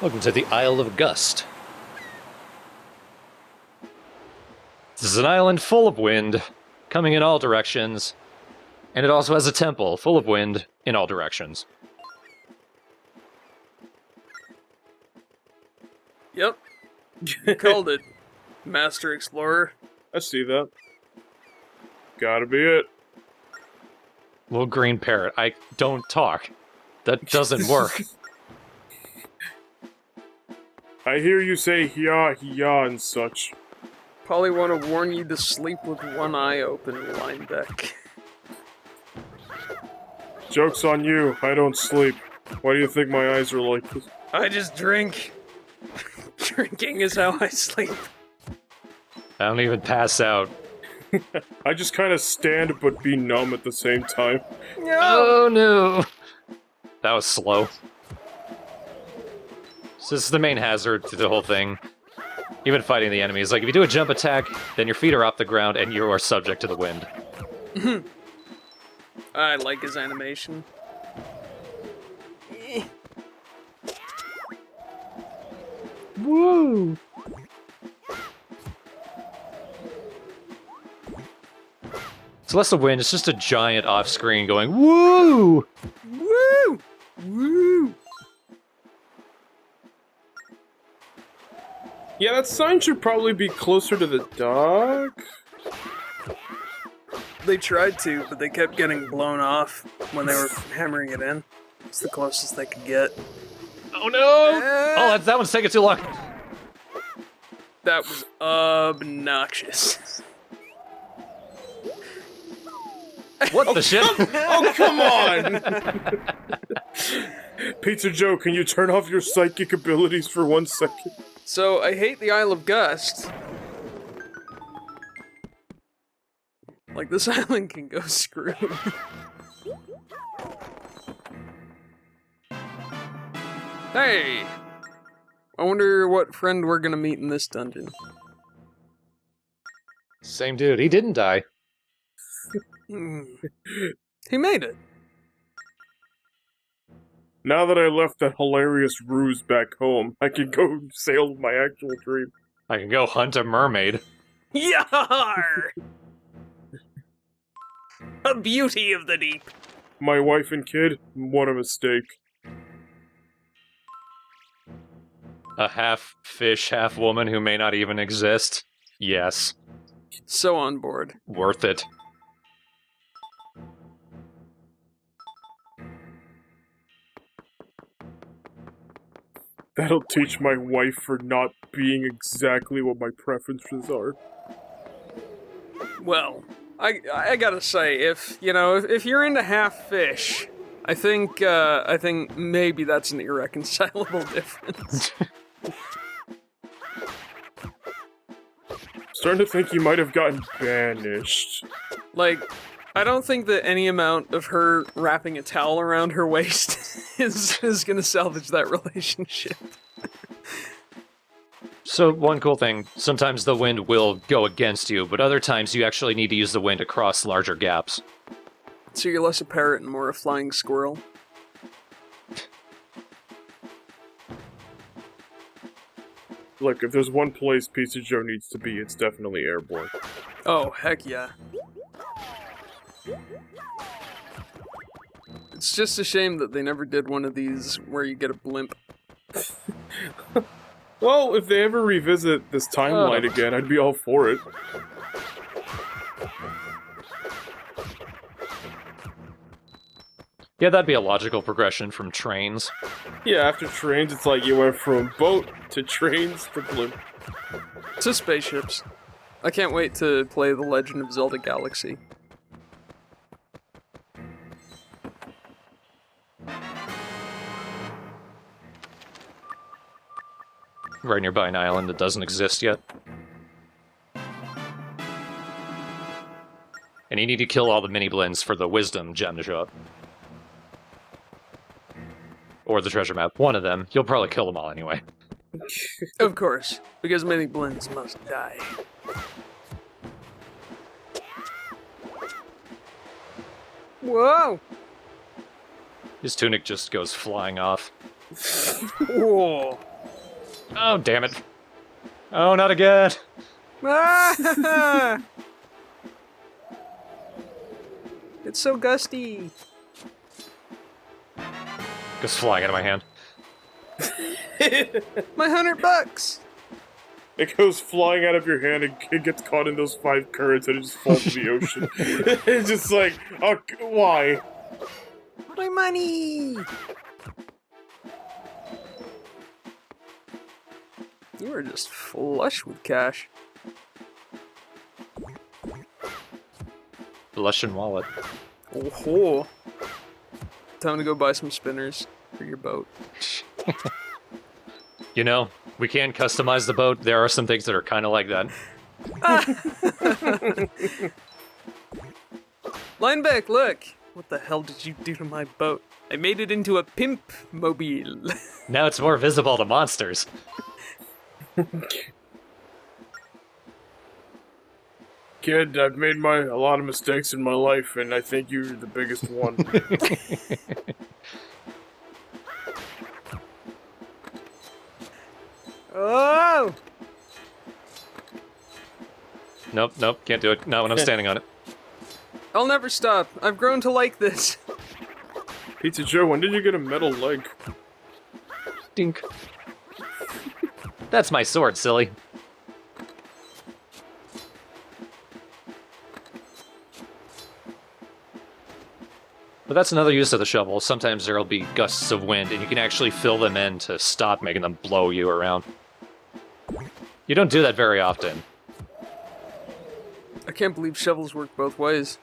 Welcome to the Isle of Gust. This is an island full of wind, coming in all directions, and it also has a temple full of wind in all directions. Yep. You called it, Master Explorer. I see that. Gotta be it. Little green parrot, I don't talk. That doesn't work. I hear you say hiya, hiya, and such. Probably want to warn you to sleep with one eye open, Linebeck. Joke's on you, I don't sleep. Why do you think my eyes are like this? I just drink. Drinking is how I sleep. I don't even pass out. I just kind of stand but be numb at the same time. No! Oh no! That was slow. So this is the main hazard to the whole thing. Even fighting the enemies. Like, if you do a jump attack, then your feet are off the ground and you are subject to the wind. I like his animation. Woo! It's less a wind, it's just a giant off-screen going, woo! Woo! Woo! Yeah, that sign should probably be closer to the dock. They tried to, but they kept getting blown off when they were hammering it in. It's the closest they could get. Oh no! Oh, that one's taking too long. That was obnoxious. What the shit? Oh, come on! Pizza Joe, can you turn off your psychic abilities for 1 second? So, I hate the Isle of Gust. Like, this island can go screw. Hey! I wonder what friend we're gonna meet in this dungeon. Same dude, he didn't die. He made it. Now that I left that hilarious ruse back home, I can go sail my actual dream. I can go hunt a mermaid. Yar! A beauty of the deep. My wife and kid? What a mistake. A half fish, half woman who may not even exist. Yes. So on board. Worth it. That'll teach my wife for not being exactly what my preferences are. Well, I gotta say, if you're into half fish, I think maybe that's an irreconcilable difference. Starting to think you might have gotten banished. Like, I don't think that any amount of her wrapping a towel around her waist is gonna salvage that relationship. So, one cool thing, sometimes the wind will go against you, but other times you actually need to use the wind to cross larger gaps. So you're less a parrot and more a flying squirrel? Look, if there's one place Pizza Joe needs to be, it's definitely airborne. Oh, heck yeah. It's just a shame that they never did one of these where you get a blimp. Well, if they ever revisit this timeline again, I'd be all for it. Yeah, that'd be a logical progression from trains. Yeah, after trains, it's like you went from boat to trains to blimp. To spaceships. I can't wait to play The Legend of Zelda Galaxy. Right nearby an island that doesn't exist yet. And you need to kill all the mini-blends for the wisdom gem to show up. Or the treasure map. One of them. You'll probably kill them all anyway. Of course, because many blends must die. Whoa! His tunic just goes flying off. Whoa. Oh, damn it. Oh, not again. Ah! It's so gusty. Goes flying out of my hand. My $100. It goes flying out of your hand and it gets caught in those 5 currents and it just falls to the ocean. It's just like, oh, why? My money. You are just flush with cash. Luscious wallet. Oh. Time to go buy some spinners for your boat. You know, we can customize the boat. There are some things that are kind of like that. Lineback, look! What the hell did you do to my boat? I made it into a pimp mobile. Now it's more visible to monsters. Kid, I've made a lot of mistakes in my life, and I think you're the biggest one. Oh! Nope, can't do it. Not when I'm standing on it. I'll never stop. I've grown to like this. Pizza Joe, when did you get a metal leg? Dink. That's my sword, silly. But that's another use of the shovel. Sometimes there'll be gusts of wind, and you can actually fill them in to stop making them blow you around. You don't do that very often. I can't believe shovels work both ways.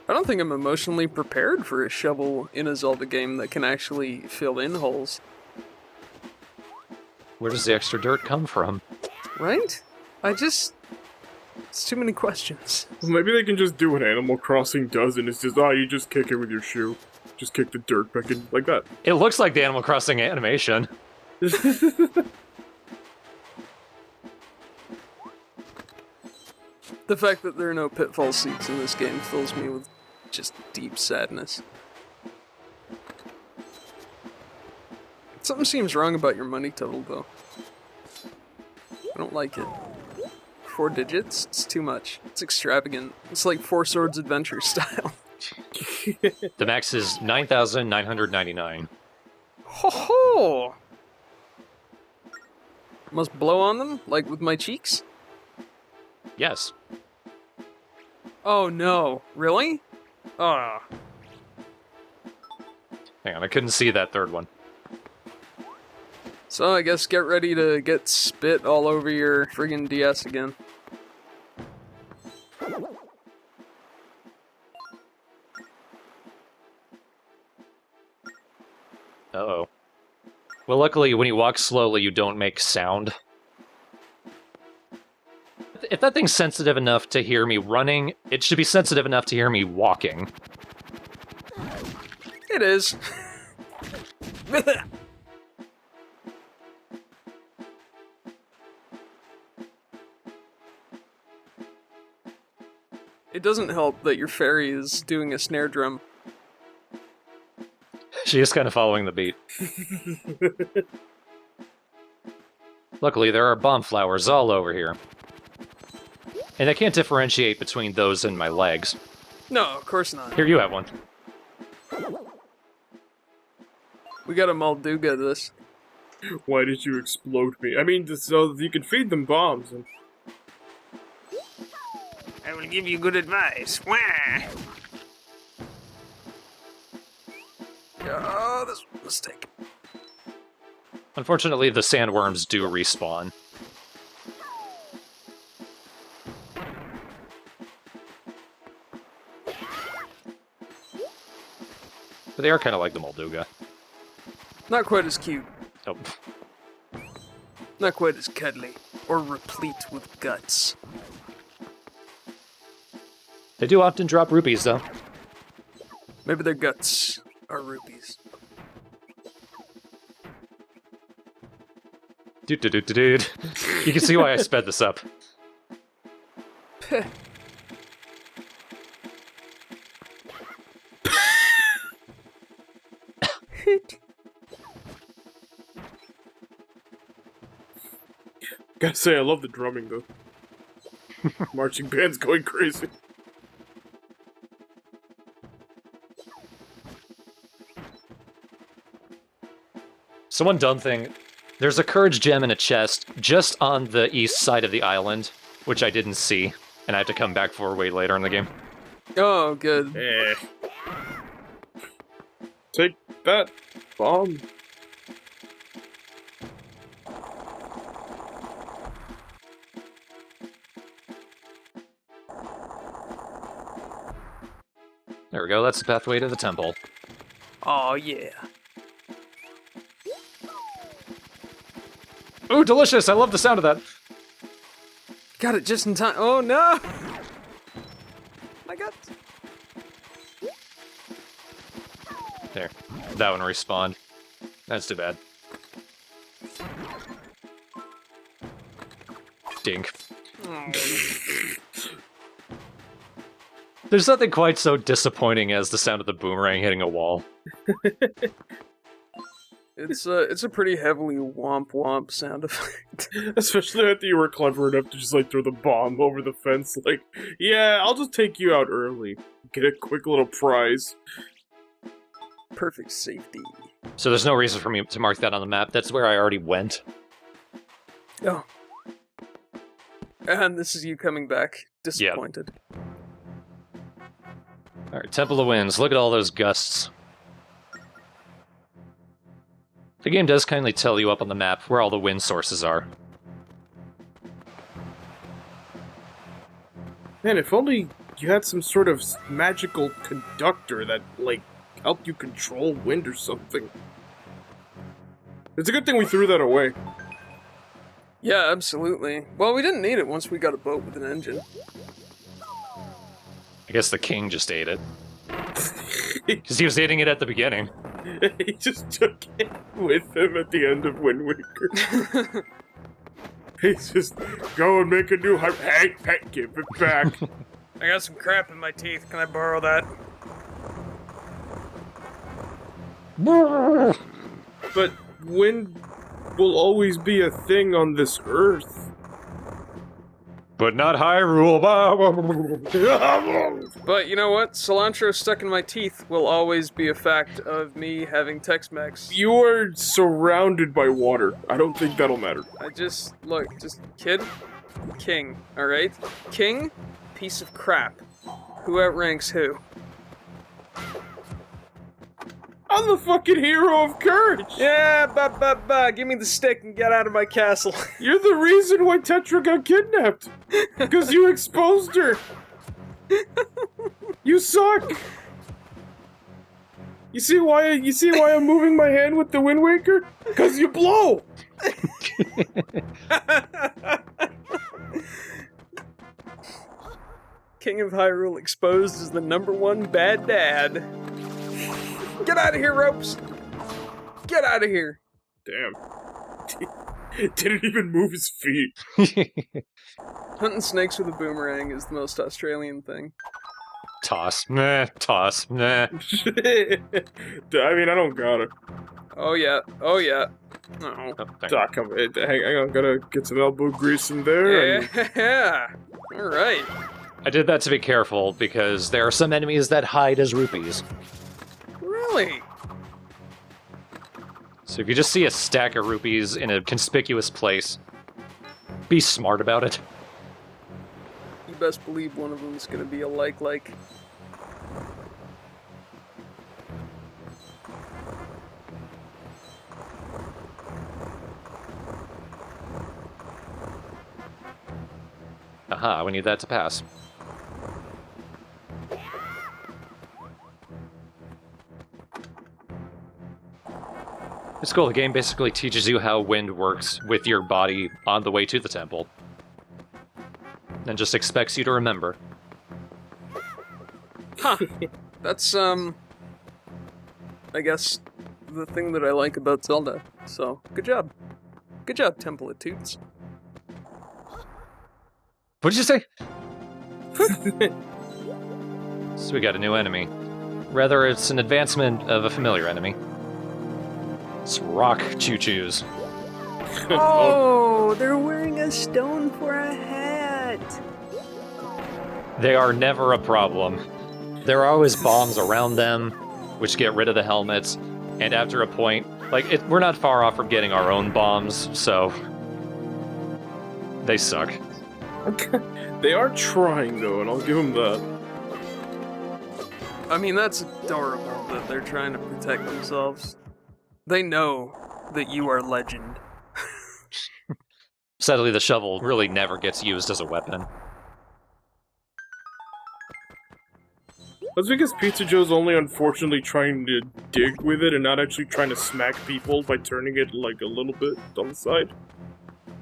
I don't think I'm emotionally prepared for a shovel in a Zelda game that can actually fill in holes. Where does the extra dirt come from? Right? It's too many questions. Well, maybe they can just do what Animal Crossing does, and it's just, you just kick it with your shoe. Just kick the dirt back in, like that. It looks like the Animal Crossing animation. The fact that there are no pitfall seats in this game fills me with just deep sadness. Something seems wrong about your money total, though. I don't like it. 4 digits? It's too much. It's extravagant. It's like Four Swords Adventure style. The max is 9,999. Ho ho! Must blow on them? Like with my cheeks? Yes. Oh no. Really? Ah. Hang on, I couldn't see that third one. So I guess get ready to get spit all over your friggin' DS again. Uh-oh. Well, luckily, when you walk slowly, you don't make sound. If that thing's sensitive enough to hear me running, it should be sensitive enough to hear me walking. It is. It doesn't help that your fairy is doing a snare drum. She is kind of following the beat. Luckily, there are bomb flowers all over here. And I can't differentiate between those and my legs. No, of course not. Here, you have one. We gotta Molduga this. Why did you explode me? I mean, so you can feed them bombs. And... I will give you good advice. Wah! Oh, this was a mistake. Unfortunately, the sandworms do respawn. But they are kind of like the Molduga. Not quite as cute. Oh. Not quite as cuddly. Or replete with guts. They do often drop rupees, though. Maybe their guts are rupees. Dude. You can see why I sped this up. Gotta say, I love the drumming though. Marching band's going crazy. So one dumb thing, there's a courage gem in a chest just on the east side of the island, which I didn't see, and I have to come back for way later in the game. Oh, good. Take that, bomb. There we go, that's the pathway to the temple. Oh, yeah. Ooh, delicious! I love the sound of that. Got it just in time. Oh, no! My God. There, that one respawned. That's too bad. Dink. There's nothing quite so disappointing as the sound of the boomerang hitting a wall. It's a pretty heavily womp womp sound effect. Especially after you were clever enough to just like throw the bomb over the fence. Like, yeah, I'll just take you out early. Get a quick little prize. Perfect safety. So there's no reason for me to mark that on the map. That's where I already went. Oh. And this is you coming back disappointed. Alright, Temple of Winds. Look at all those gusts. The game does kindly tell you up on the map where all the wind sources are. Man, if only you had some sort of magical conductor that, like, helped you control wind or something. It's a good thing we threw that away. Yeah, absolutely. Well, we didn't need it once we got a boat with an engine. I guess the king just ate it. Because he was eating it at the beginning. He just took it with him at the end of Wind Waker. He's just, go and make a new hype. Hey, give it back. I got some crap in my teeth. Can I borrow that? But wind will always be a thing on this earth. But not Hyrule. But you know what? Cilantro stuck in my teeth will always be a fact of me having Tex-Mex. You are surrounded by water. I don't think that'll matter. I just, look, just kid, king, alright? King, piece of crap. Who outranks who? I'm the fucking hero of courage! Yeah, give me the stick and get out of my castle. You're the reason why Tetra got kidnapped! Because you exposed her! You suck! You see why I'm moving my hand with the Wind Waker? Because you blow! King of Hyrule exposed as the #1 bad dad. Get out of here, Ropes! Get out of here! Damn. Didn't even move his feet. Hunting snakes with a boomerang is the most Australian thing. Toss. Meh. Toss. Meh. I mean, I don't got it. Oh yeah. Oh yeah. Oh. Oh, Doc, hang on, gotta get some elbow grease in there. And... Yeah. All right. I did that to be careful, because there are some enemies that hide as rupees. Really? So if you just see a stack of rupees in a conspicuous place, be smart about it. You best believe one of them's gonna be a like. Aha, we need that to pass. It's cool, the game basically teaches you how wind works with your body on the way to the temple. And just expects you to remember. Huh. That's, I guess, the thing that I like about Zelda. So, good job. Good job, Temple of Toots. What did you say? So we got a new enemy. Rather, it's an advancement of a familiar enemy. It's rock choo-choos. Oh, they're wearing a stone for a hat. They are never a problem. There are always bombs around them, which get rid of the helmets. And after a point, we're not far off from getting our own bombs, so they suck. They are trying though, and I'll give them that. I mean, that's adorable that they're trying to protect themselves. They know that you are legend. Sadly, the shovel really never gets used as a weapon. That's because Pizza Joe's only unfortunately trying to dig with it and not actually trying to smack people by turning it like a little bit on the side.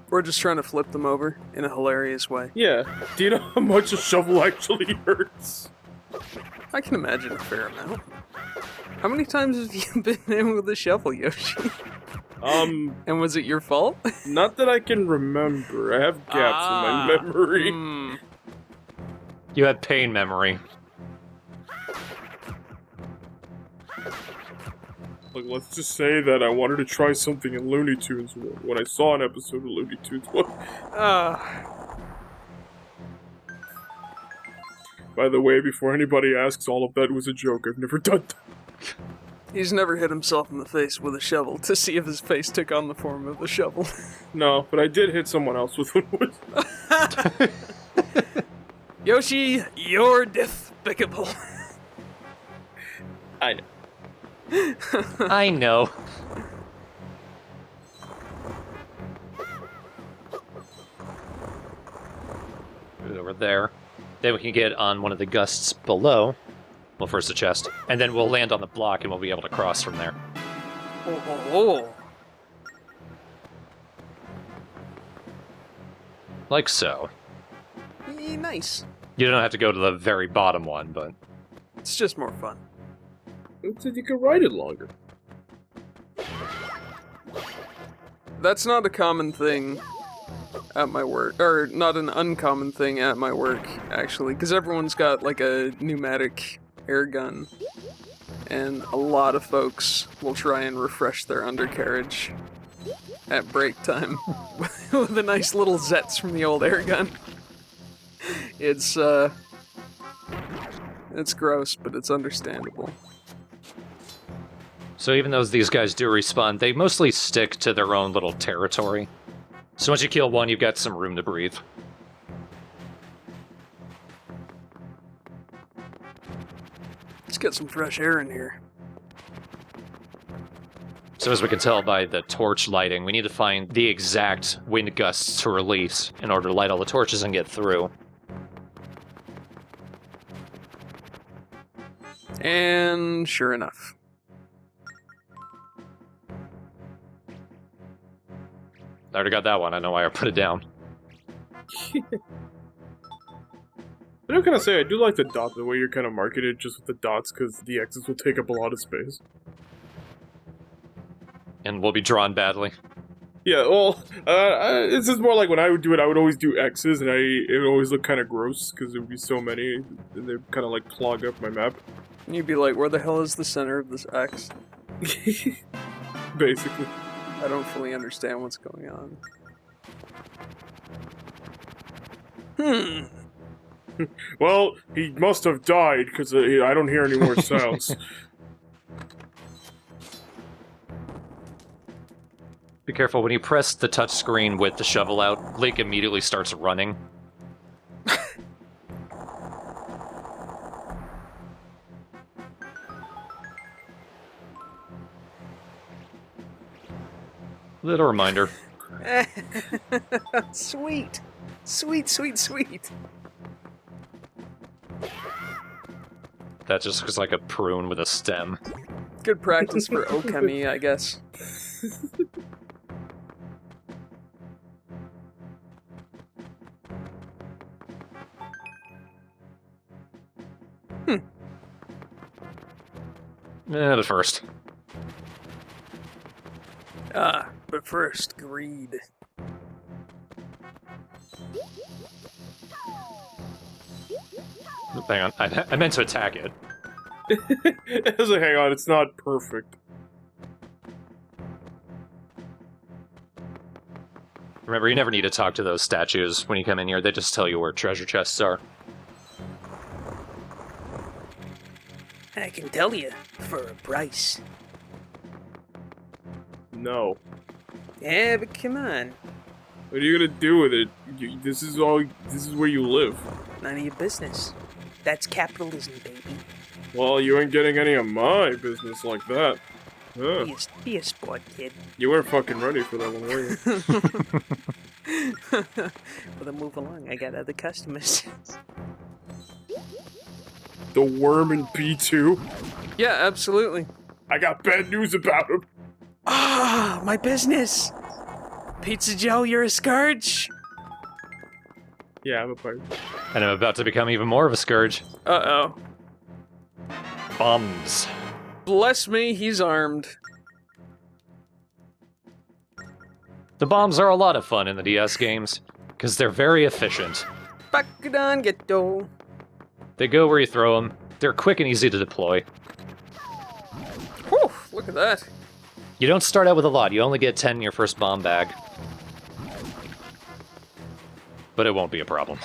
We're just trying to flip them over in a hilarious way. Yeah. Do you know how much a shovel actually hurts? I can imagine a fair amount. How many times have you been in with a shovel, Yoshi? And was it your fault? Not that I can remember. I have gaps in my memory. You had pain memory. Like, let's just say that I wanted to try something in Looney Tunes when I saw an episode of Looney Tunes. By the way, before anybody asks, all of that was a joke. I've never done that. He's never hit himself in the face with a shovel to see if his face took on the form of a shovel. No, but I did hit someone else with one. Yoshi, you're despicable. I know. I know. Put it over there. Then we can get on one of the gusts below. Well, first the chest. And then we'll land on the block and we'll be able to cross from there. Oh. Like so. Nice. You don't have to go to the very bottom one, but... It's just more fun. It said you could ride it longer. That's not a common thing at my work, or not an uncommon thing at my work, actually, because everyone's got like a pneumatic air gun, and a lot of folks will try and refresh their undercarriage at break time with a nice little Zets from the old air gun. It's gross, but it's understandable. So even though these guys do respawn, they mostly stick to their own little territory. So once you kill one, you've got some room to breathe. Let's get some fresh air in here. So as we can tell by the torch lighting, we need to find the exact wind gusts to release in order to light all the torches and get through. And sure enough. I already got that one. I know why I put it down. I'm gonna say, I do like the dot, the way you're kind of marketed just with the dots, because the X's will take up a lot of space. And will be drawn badly. Yeah, well, this is more like when I would do it, I would always do X's, and it would always look kind of gross, because there would be so many, and they'd kind of like clog up my map. And you'd be like, where the hell is the center of this X? Basically. I don't fully understand what's going on. Well, he must have died, because I don't hear any more sounds. Be careful, when you press the touch screen with the shovel out, Link immediately starts running. Little reminder. Sweet. Sweet, sweet, sweet. That just looks like a prune with a stem. Good practice for Okami, I guess. But first. But first, greed. Hang on, I meant to attack it. I was like, hang on, it's not perfect. Remember, you never need to talk to those statues when you come in here. They just tell you where treasure chests are. I can tell you for a price. No. Yeah, but come on. What are you gonna do with it? This is where you live. None of your business. That's capitalism, baby. Well, you ain't getting any of my business like that. Huh. Be a sport, kid. You weren't fucking ready for that one, were you? Well, then move along. I got other customers. The worm in P2? Yeah, absolutely. I got bad news about him. Ah, my business! Pizza Joe, you're a scourge! Yeah, I'm a pirate. And I'm about to become even more of a scourge. Uh-oh. Bombs. Bless me, he's armed. The bombs are a lot of fun in the DS games, because they're very efficient. Bakudan Ghetto. They go where you throw them. They're quick and easy to deploy. Whew, look at that. You don't start out with a lot. You only get 10 in your first bomb bag. But it won't be a problem.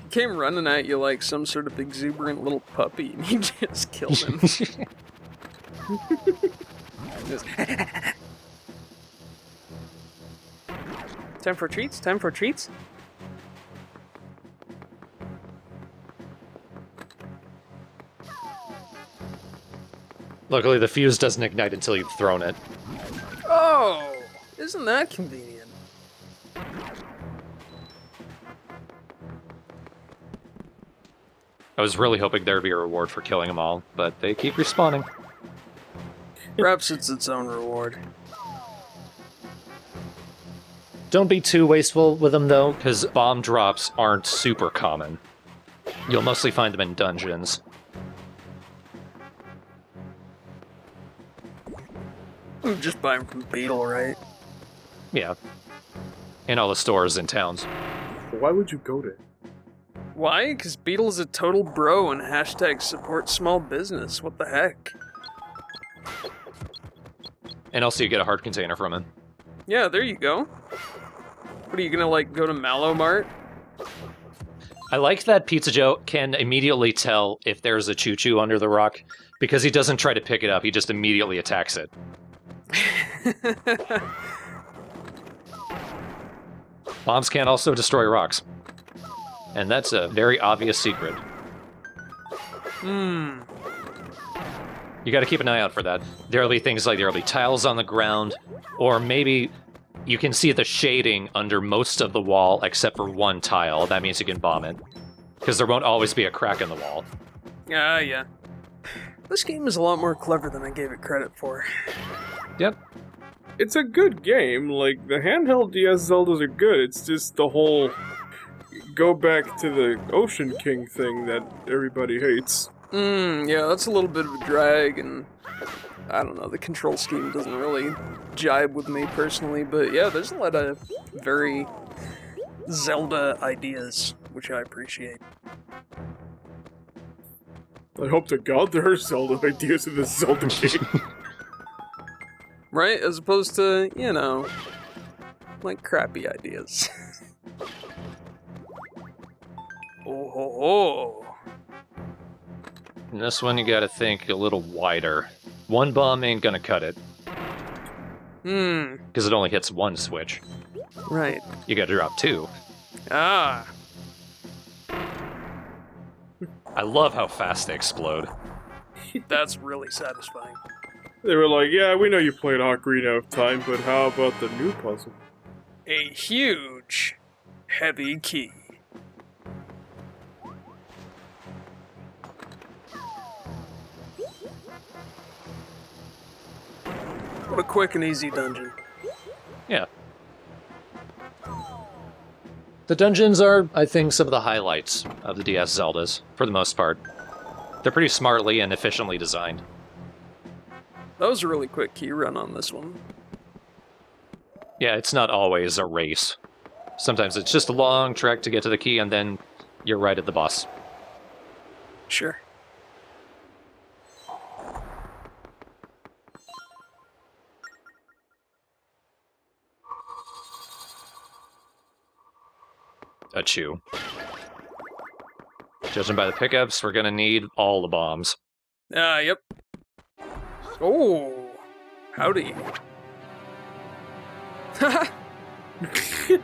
He came running at you like some sort of exuberant little puppy, and you just killed him. Just- Time for treats? Time for treats? Luckily, the fuse doesn't ignite until you've thrown it. Oh, isn't that convenient? I was really hoping there'd be a reward for killing them all, but they keep respawning. Perhaps it's its own reward. Don't be too wasteful with them, though, because bomb drops aren't super common. You'll mostly find them in dungeons. Just buy him from Beetle, right? Yeah. In all the stores in towns. Why would you go there? Why? Because Beetle's a total bro and hashtag support small business. What the heck? And also you get a heart container from him. Yeah, there you go. What are you gonna, like, go to Mallow Mart? I like that Pizza Joe can immediately tell if there's a choo-choo under the rock, because he doesn't try to pick it up, he just immediately attacks it. Bombs can also destroy rocks. And that's a very obvious secret. Hmm. You gotta keep an eye out for that. There'll be things like there'll be tiles on the ground, or maybe you can see the shading under most of the wall except for one tile. That means you can bomb it. Because there won't always be a crack in the wall. Yeah. This game is a lot more clever than I gave it credit for. Yep. It's a good game. Like, the handheld DS Zeldas are good. It's just the whole go back to the Ocean King thing that everybody hates. Yeah, that's a little bit of a drag, and I don't know, the control scheme doesn't really jibe with me personally, but yeah, there's a lot of very Zelda ideas, which I appreciate. I hope to God there are Zelda ideas in this Zelda game. Right? As opposed to, you know, like crappy ideas. Oh ho ho! And this one you gotta think a little wider. One bomb ain't gonna cut it, because it only hits one switch. Right. You gotta drop two. Ah. I love how fast they explode. That's really satisfying. They were like, yeah, we know you played Ocarina of Time, but how about the new puzzle? A huge, heavy key. What a quick and easy dungeon. Yeah. The dungeons are, I think, some of the highlights of the DS Zeldas, for the most part. They're pretty smartly and efficiently designed. That was a really quick key run on this one. Yeah, it's not always a race. Sometimes it's just a long trek to get to the key, and then you're right at the boss. Sure. a chew. Judging by the pickups, we're gonna need all the bombs. Yep. Oh, howdy.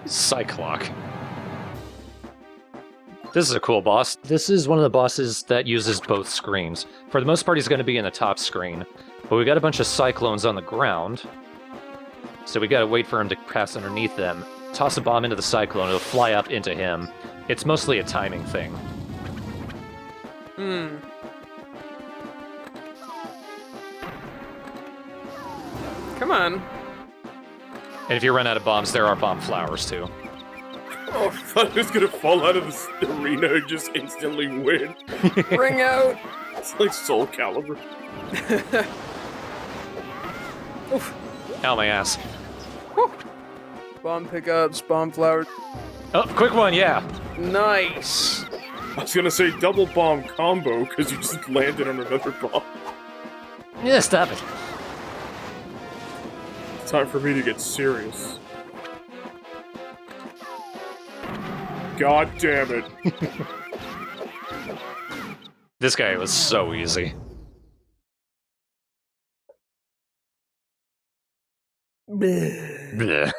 Cyclock. This is a cool boss. This is one of the bosses that uses both screens. For the most part, he's going to be in the top screen. But we got a bunch of cyclones on the ground. So we gotta wait for him to pass underneath them. Toss a bomb into the cyclone, it'll fly up into him. It's mostly a timing thing. Come on. And if you run out of bombs, there are bomb flowers too. Oh, I thought he was gonna fall out of this arena and just instantly win. Ring out. It's like Soul Calibur. Oof. Ow, my ass. Whew. Bomb pickups, bomb flowers. Oh, quick one, yeah. Nice. I was gonna say double bomb combo because you just landed on another bomb. Yeah, stop it. It's time for me to get serious. God damn it. This guy was so easy. Bleh.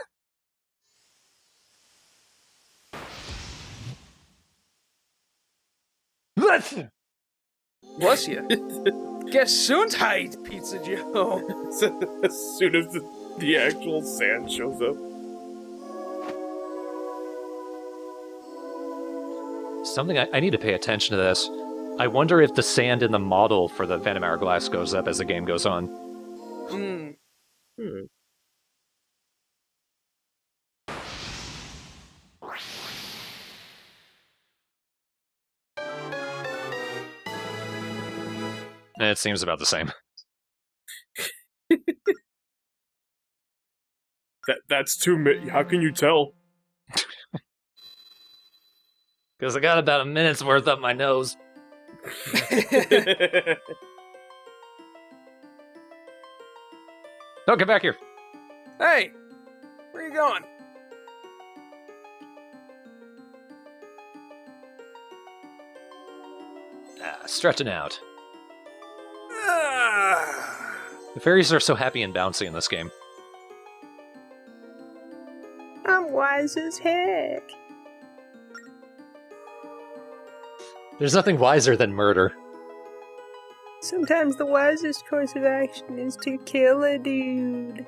Bless you. Gesundheit, Pizza Joe. As soon as the actual sand shows up. Something I need to pay attention to this. I wonder if the sand in the model for the Venom Hourglass goes up as the game goes on. It seems about the same. That's how can you tell? Because I got about a minute's worth up my nose. Oh, get back here. Hey, where you going? Stretching out. The fairies are so happy and bouncy in this game. I'm wise as heck. There's nothing wiser than murder. Sometimes the wisest course of action is to kill a dude.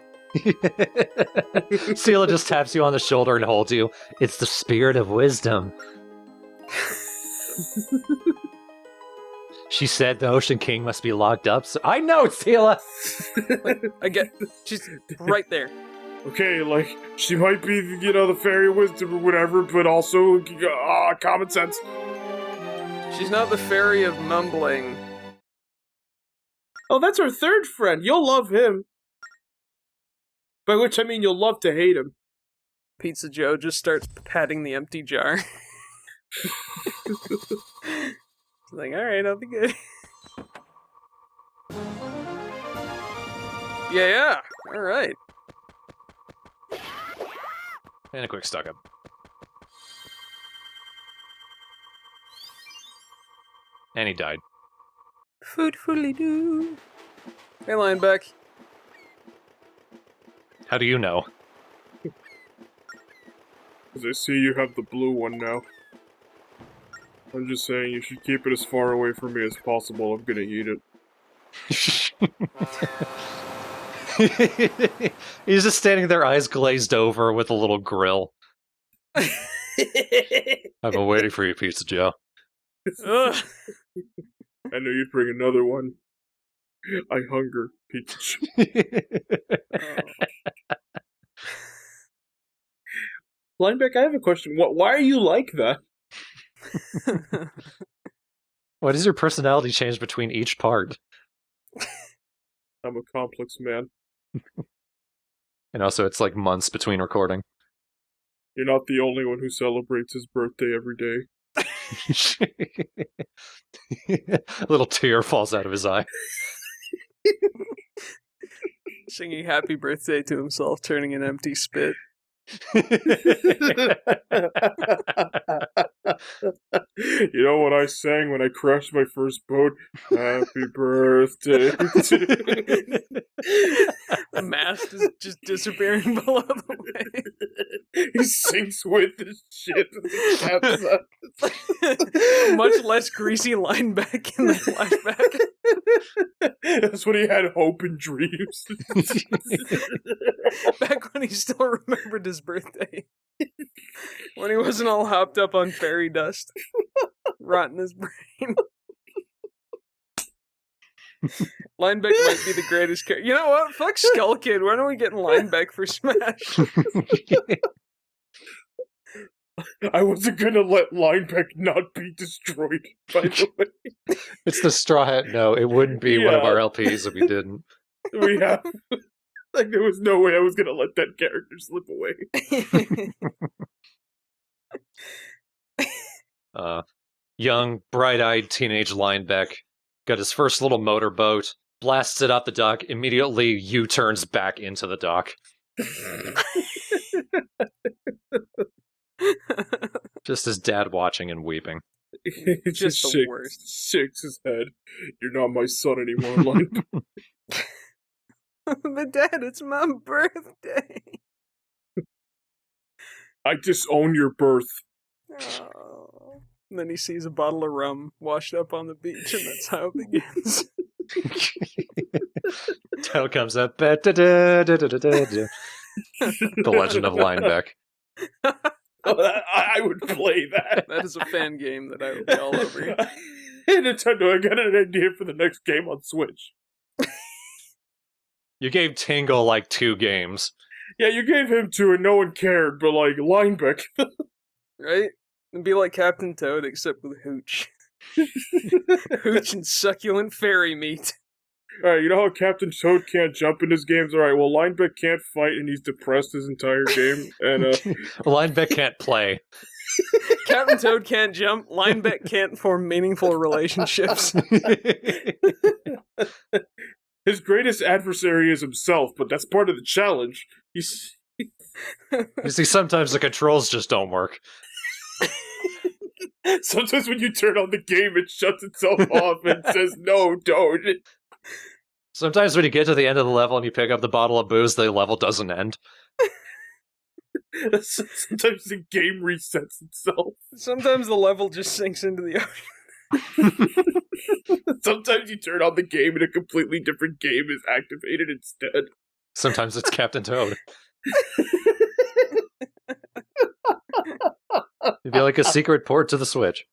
Sela just taps you on the shoulder and holds you. It's the spirit of wisdom. She said the Ocean King must be locked up, so I know, Sela! I get. She's right there. Okay, like, she might be, the fairy of wisdom or whatever, but also, common sense. She's not the fairy of mumbling. Oh, that's our third friend. You'll love him. By which I mean you'll love to hate him. Pizza Joe just starts patting the empty jar. Like, alright, I'll be good. Yeah, alright. And a quick stock up. And he died. Footfully do. Hey, Lineback. How do you know? Because I see you have the blue one now. I'm just saying you should keep it as far away from me as possible. I'm gonna eat it. He's just standing there, eyes glazed over, with a little grill. I've been waiting for you, Pizza Joe. Ugh. I knew you'd bring another one. I hunger, Pizza Lineback, I have a question. Why are you like that? What does your personality change between each part? I'm a complex man. And also, it's like months between recording. You're not the only one who celebrates his birthday every day. A little tear falls out of his eye. Singing happy birthday to himself, turning an empty spit. You know what I sang when I crashed my first boat? Happy birthday to The mast is just disappearing below the wave. He sinks with the ship and the capsize. Much less greasy Lineback in the flashback. That's when he had hope and dreams. Back when he still remembered his birthday. When he wasn't all hopped up on fairy dust. Rotting his brain. Lineback might be the greatest character. You know what? Fuck Skull Kid. When are we getting Lineback for Smash? I wasn't gonna let Lineback not be destroyed, by the way. It's the Straw Hat No. It wouldn't be one of Yeah. our LPs if we didn't. We have... Like, there was no way I was gonna let that character slip away. Young, bright-eyed teenage Lineback got his first little motorboat, blasts it off the dock, immediately U-turns back into the dock. Just his dad watching and weeping. It's Just the shakes, worst. shakes his head. You're not my son anymore, Lineback. But Dad, it's my birthday. I disown your birth. Oh. And then he sees a bottle of rum washed up on the beach, and that's how it begins. Title comes up. The Legend of Lineback. I would play that. That is a fan game that I would be all over. Hey, Nintendo, I got an idea for the next game on Switch. You gave Tingle like 2 games. Yeah, you gave him 2 and no one cared, but like, Lineback. Right? It'd be like Captain Toad, except with Hooch. Hooch and succulent fairy meat. Alright, you know how Captain Toad can't jump in his games? Alright, well, Lineback can't fight and he's depressed his entire game. And, Lineback can't play. Captain Toad can't jump. Lineback can't form meaningful relationships. his greatest adversary is himself, but that's part of the challenge. He's... You see, sometimes the controls just don't work. Sometimes when you turn on the game, it shuts itself off and says, no, don't. Sometimes when you get to the end of the level and you pick up the bottle of booze, the level doesn't end. Sometimes the game resets itself. Sometimes the level just sinks into the ocean. Sometimes you turn on the game and a completely different game is activated instead. Sometimes it's Captain Toad. It'd be like a secret port to the Switch.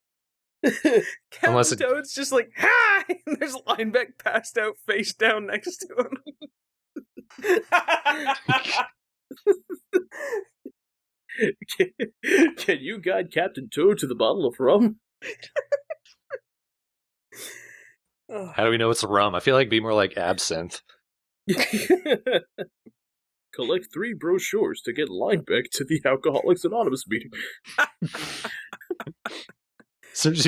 Captain Unless it- Toad's just like, hi! And there's Lineback passed out face down next to him. Can you guide Captain Toad to the bottle of rum? How do we know it's rum? I feel like it'd be more like absinthe. Collect 3 brochures to get Lineback to the Alcoholics Anonymous meeting. As soon as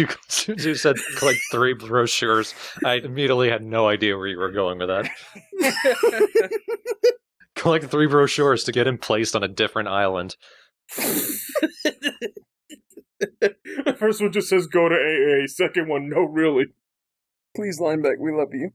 you said collect 3 brochures, I immediately had no idea where you were going with that. Collect 3 brochures to get him placed on a different island. The first one just says go to AA. Second one, no, really. Please, Lineback, we love you.